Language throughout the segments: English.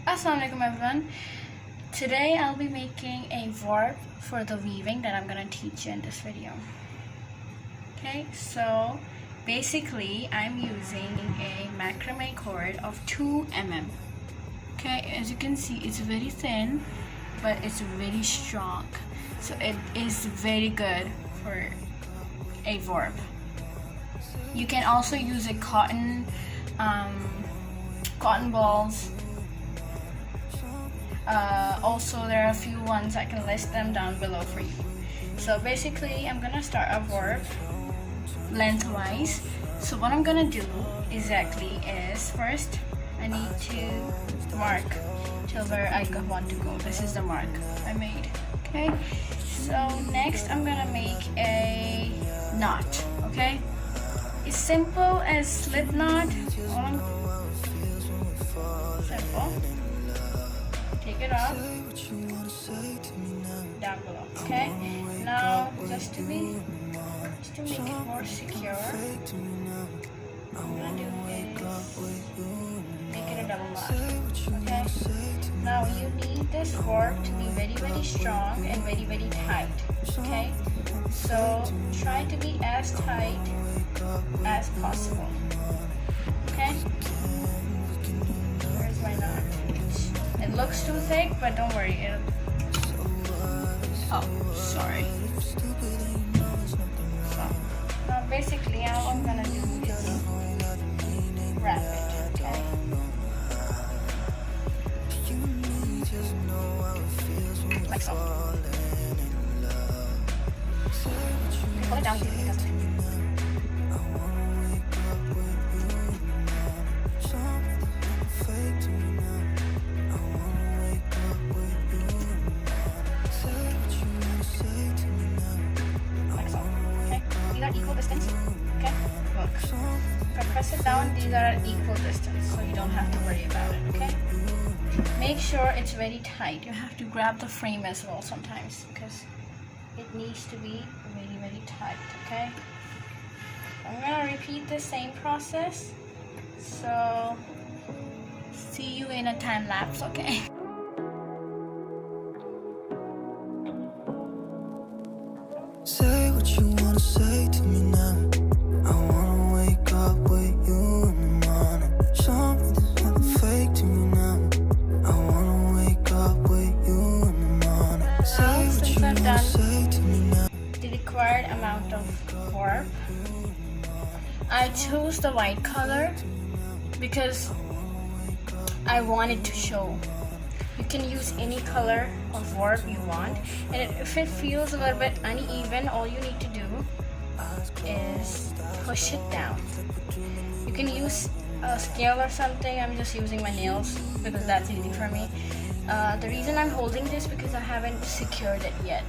Assalamualaikum everyone. Today I'll be making a warp for the weaving that I'm gonna teach you in this video. Okay, so basically I'm using a macrame cord of 2 mm. Okay, as you can see, it's very thin, but it's very strong. So it is very good for a warp. You can also use a cotton balls. Also, there are a few ones I can list them down below for you. So basically, I'm gonna start a warp lengthwise. So what I'm gonna do exactly is first I need to mark till where I want to go. This is the mark I made. Okay. So next I'm gonna make a knot. Okay. It's simple as slip knot. Simple. Take it off down below. Okay. Now just to make it more secure, I'm gonna do is make it a double knot. Okay. Now you need this warp to be very, very strong and very, very tight. Okay. So try to be as tight as possible. Okay. Where's my knot? It looks too thick, but don't worry. Oh, sorry. So now basically all I'm gonna do is wrap it. Okay. Like so. Pull it down easily because equal distance. Okay, look. If I press it down, these are at equal distance, so you don't have to worry about it. Okay. Make sure it's very tight. You have to grab the frame as well sometimes because it needs to be very, very tight. Okay. I'm gonna repeat the same process. So see you in a time lapse. Okay. Say what you wanna say to me now. I wanna wake up with you in the morning. Show me there's nothing fake to me now. I wanna wake up with you in the morning. Say what you wanna say to me now. The required amount of warp, I chose the white color because I wanted to show. You can use any color of warp you want, and if it feels a little bit uneven, all you need to do is push it down. You can use a scale or something. I'm just using my nails because that's easy for me. The reason I'm holding this because I haven't secured it yet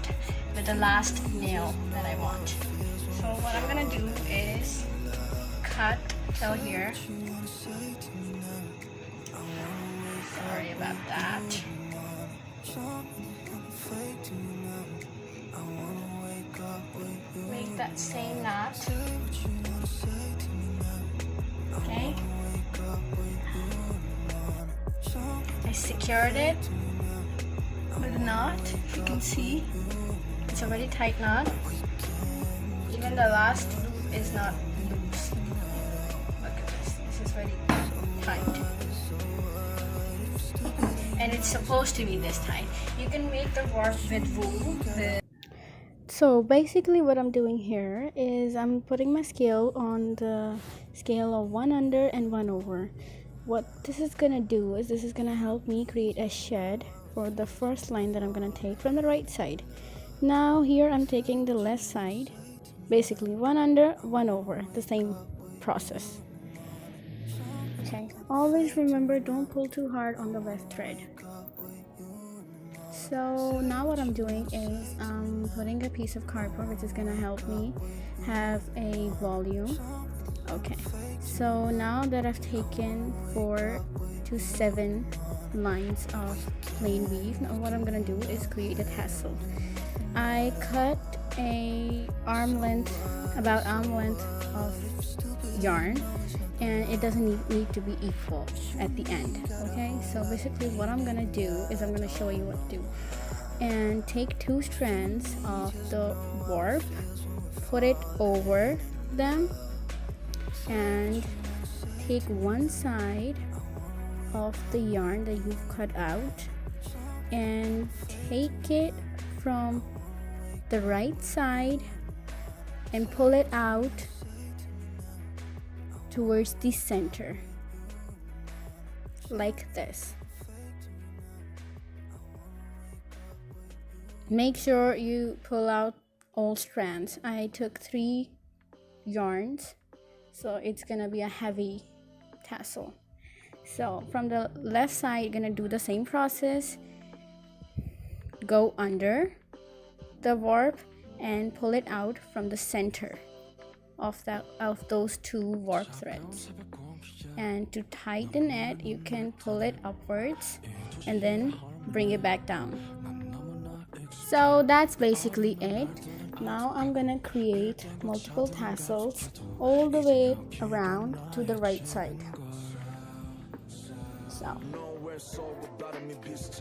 with the last nail that I want. So what I'm gonna do is cut till here. Sorry about that. Make that same knot. Okay. I secured it with a knot. If you can see, it's a very tight knot. Even the last loop is not loose. Look at this. This is very tight. And it's supposed to be this tight. You can make the warp with wool. So basically what I'm doing here is I'm putting my scale on the scale of 1 under and 1 over. What this is gonna do is this is gonna help me create a shed for the first line that I'm gonna take from the right side. Now here I'm taking the left side, basically 1 under, 1 over, the same process. Okay, always remember, don't pull too hard on the left thread. So now what I'm doing is I'm putting a piece of cardboard which is gonna help me have a volume. Okay, so now that I've taken 4 to 7 lines of plain weave, now what I'm gonna do is create a tassel. I cut about arm length of yarn, and it doesn't need to be equal at the end. Okay, so basically what I'm gonna do is I'm gonna show you what to do. And take 2 strands of the warp, put it over them, and take one side of the yarn that you've cut out and take it from the right side and pull it out towards the center like this. Make sure you pull out all strands. I took 3 yarns, so it's gonna be a heavy tassel. So from the left side, you're gonna do the same process. Go under the warp and pull it out from the center of those 2 warp threads. And to tighten it, you can pull it upwards and then bring it back down. So that's basically it. Now I'm gonna create multiple tassels all the way around to the right side.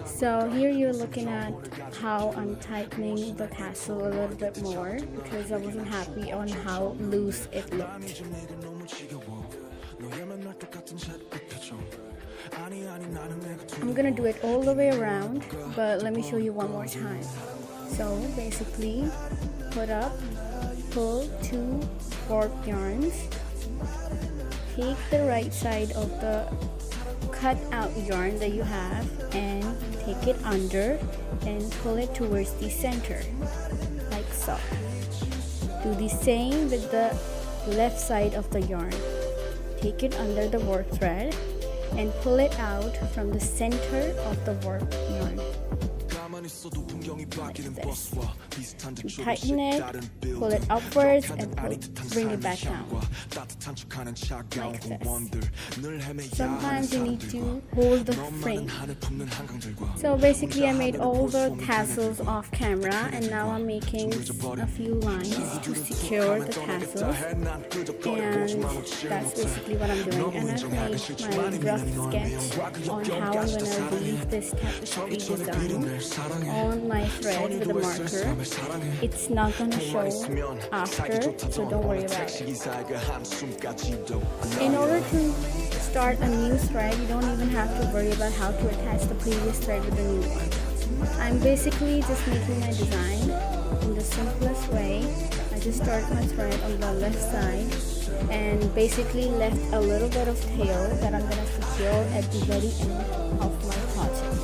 So here you're looking at how I'm tightening the tassel a little bit more because I wasn't happy on how loose it looked. I'm gonna do it all the way around, but let me show you one more time. So basically, pull 2 warp yarns, take the right side of the cut out yarn that you have and take it under and pull it towards the center like so. Do the same with the left side of the yarn. Take it under the warp thread and pull it out from the center of the warp yarn. Like this. Tighten it, pull it upwards, and bring it back down. Like this. Sometimes you need to hold the frame. So basically I made all the tassels off camera, and now I'm making a few lines to secure the tassels, and that's basically what I'm doing. And I've made my rough sketch on how I'm going to weave this tapestry design on my thread with a marker. It's not gonna show after, so don't worry about it. In order to start a new thread, you don't even have to worry about how to attach the previous thread with the new one. I'm basically just making my design in the simplest way. I just start my thread on the left side and basically left a little bit of tail that I'm gonna secure at the very end of my project.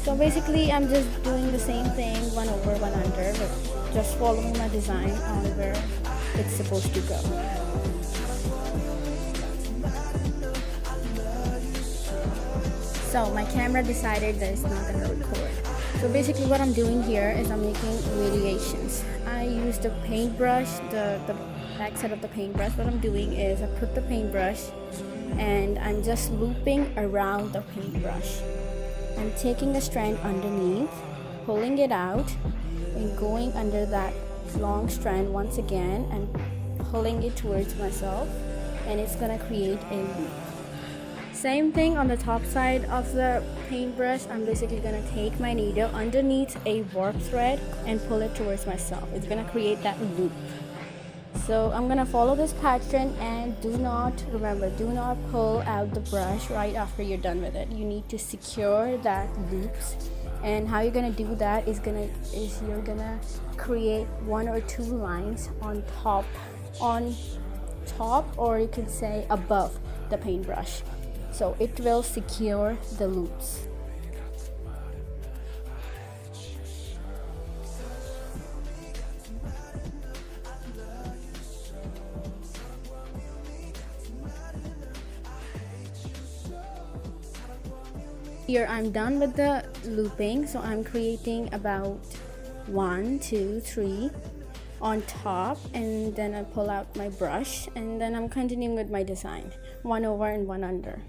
So basically I'm just doing the same thing, one over, one under, but just following my design on where it's supposed to go. So my camera decided that it's not going to record. So basically what I'm doing here is I'm making variations. I use the paintbrush, the back side of the paintbrush. What I'm doing is I put the paintbrush and I'm just looping around the paintbrush. I'm taking a strand underneath, pulling it out, and going under that long strand once again and pulling it towards myself, and it's gonna create a loop. Same thing on the top side of the paintbrush. I'm basically gonna take my needle underneath a warp thread and pull it towards myself. It's gonna create that loop. So I'm gonna follow this pattern, and do not pull out the brush right after you're done with it. You need to secure that loops, and how you're gonna do that is you're gonna create 1 or 2 lines on top, or you could say above the paintbrush, so it will secure the loops. Here I'm done with the looping, so I'm creating about 1, 2, 3 on top, and then I pull out my brush, and then I'm continuing with my design, 1 over and 1 under.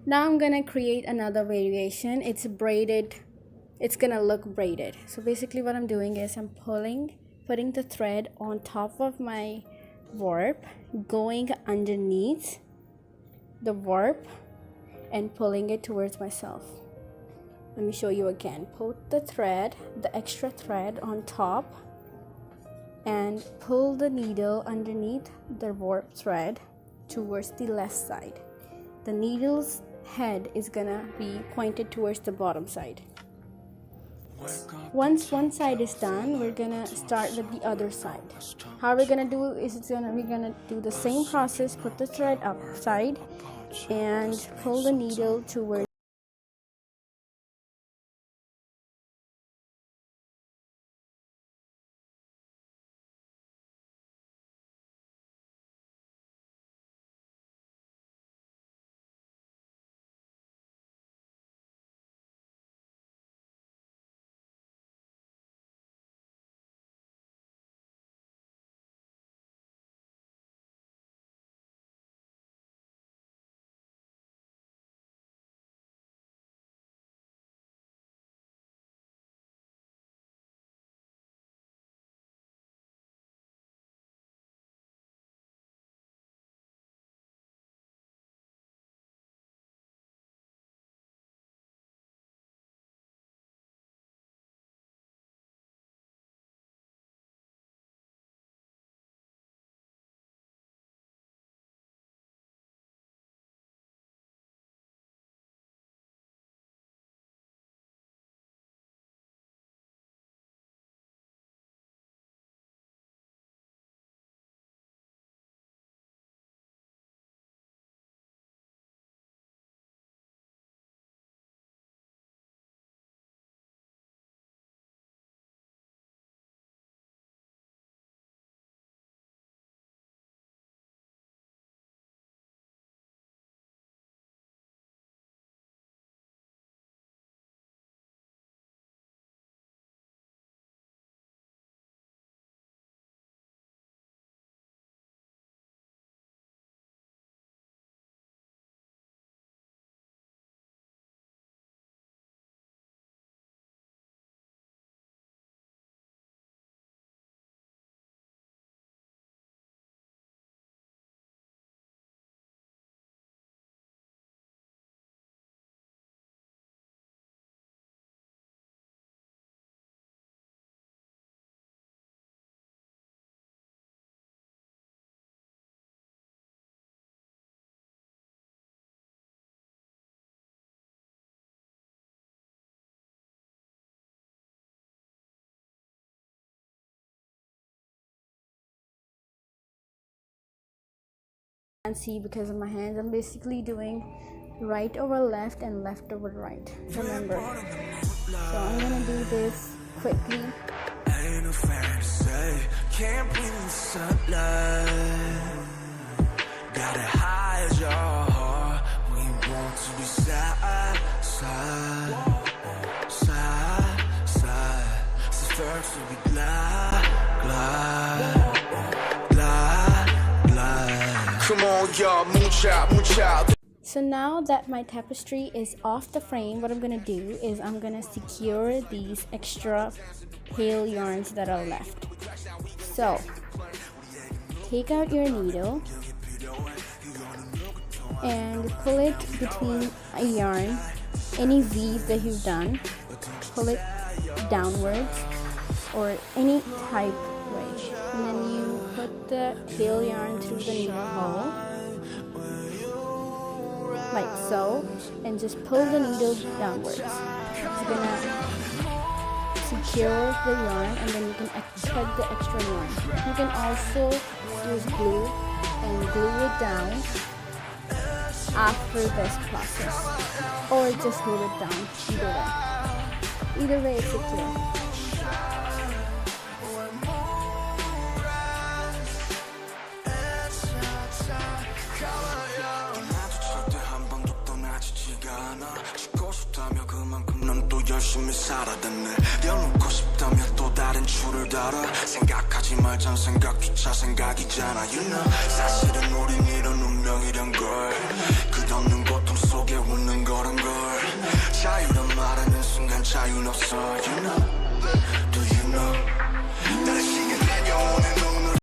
Now I'm gonna create another variation. It's braided. It's gonna look braided. So basically what I'm doing is I'm putting the thread on top of my warp, going underneath the warp and pulling it towards myself. Let me show you again. Put the thread, the extra thread on top, and pull the needle underneath the warp thread towards the left side. The needle's head is gonna be pointed towards the bottom side. Once one side is done, we're gonna start with the other side. How we're gonna do is we're gonna do the same process. Put the thread upside and pull the needle towards and see because of my hands. I'm basically doing right over left and left over right. Remember. So I'm gonna do this quickly. Ain't no fantasy, can't breathe in the sunlight. Gotta hide your heart. We want to be side, side, side, side. So first we glide, glide, glide, glide. Come on, y'all, move out. So now that my tapestry is off the frame, what I'm gonna do is I'm gonna secure these extra tail yarns that are left. So take out your needle and pull it between a yarn, any weave that you've done, pull it downwards or any type way, and then you put the tail yarn through the needle hole like so, and just pull the needle downwards. It's gonna secure the yarn, and then you can thread the extra yarn. You can also use glue and glue it down after this process, or just glue it down. Either way it's secure. 열심히 살아댔네. 려놓고 싶다면 또 다른 줄을 달아. 생각하지 말자 생각조차 생각이잖아. You know 사실은 우린 이런 운명이란 걸. 끝없는 고통 속에 자유는 없어, you know.